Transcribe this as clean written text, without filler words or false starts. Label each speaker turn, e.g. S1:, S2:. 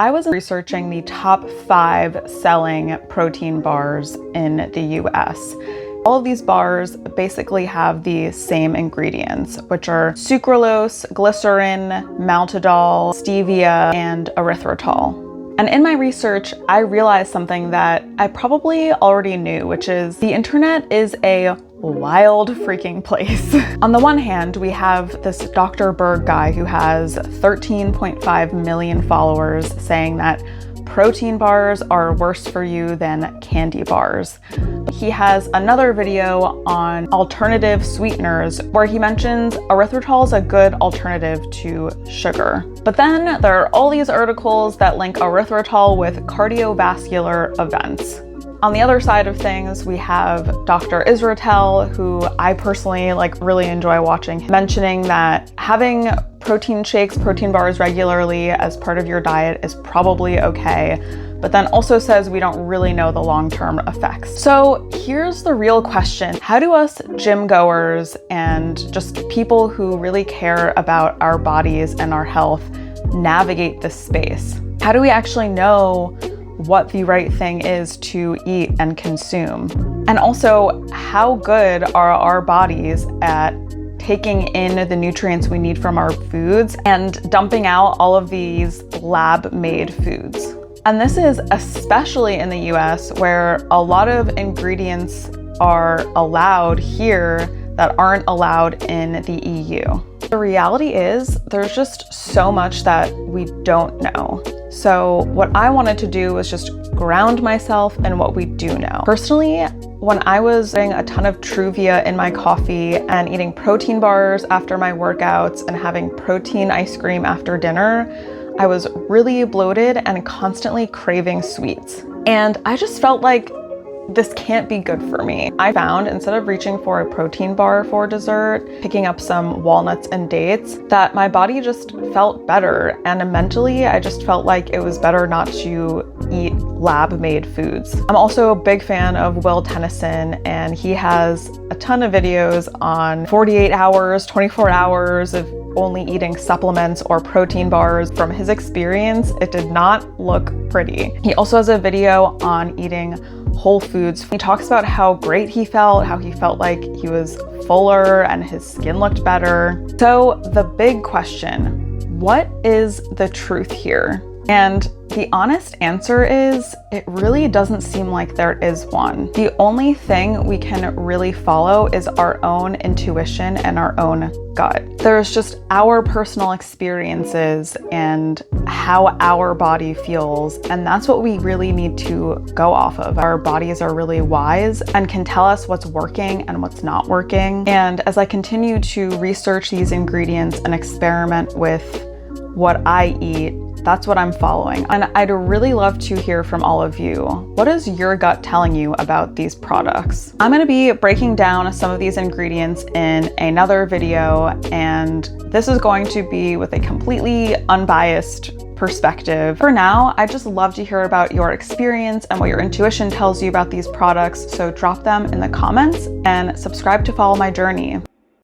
S1: I was researching the top 5 selling protein bars in the US. All of these bars basically have the same ingredients, which are sucralose, glycerin, maltitol, stevia, and erythritol. And in my research, I realized something that I probably already knew, which is the internet is a wild freaking place. On the one hand, we have this Dr. Berg guy who has 13.5 million followers saying that protein bars are worse for you than candy bars. He has another video on alternative sweeteners where he mentions erythritol is a good alternative to sugar. But then there are all these articles that link erythritol with cardiovascular events. On the other side of things, we have Dr. Erythritol, who I personally really enjoy watching, mentioning that having protein shakes, protein bars regularly as part of your diet is probably okay, but then also says we don't really know the long-term effects. So here's the real question. How do us gym goers and just people who really care about our bodies and our health navigate this space? How do we actually know what the right thing is to eat and consume? And also, how good are our bodies at taking in the nutrients we need from our foods and dumping out all of these lab-made foods? And this is especially in the US, where a lot of ingredients are allowed here that aren't allowed in the EU. The reality is there's just so much that we don't know. So what I wanted to do was just ground myself in what we do know. Personally, when I was eating a ton of Truvia in my coffee and eating protein bars after my workouts and having protein ice cream after dinner, I was really bloated and constantly craving sweets. And I just felt like this can't be good for me. I found, instead of reaching for a protein bar for dessert, picking up some walnuts and dates, that my body just felt better. And mentally, I just felt like it was better not to eat lab-made foods. I'm also a big fan of Will Tennyson, and he has a ton of videos on 48 hours, 24 hours of only eating supplements or protein bars. From his experience, it did not look pretty. He also has a video on eating whole foods. He talks about how great he felt, how he felt like he was fuller and his skin looked better. So the big question, what is the truth here? And the honest answer is, it really doesn't seem like there is one. The only thing we can really follow is our own intuition and our own gut. There's just our personal experiences and how our body feels, and that's what we really need to go off of. Our bodies are really wise and can tell us what's working and what's not working. And as I continue to research these ingredients and experiment with what I eat, that's what I'm following. And I'd really love to hear from all of you. What is your gut telling you about these products? I'm gonna be breaking down some of these ingredients in another video, and this is going to be with a completely unbiased perspective. For now, I'd just love to hear about your experience and what your intuition tells you about these products, so drop them in the comments and subscribe to follow my journey.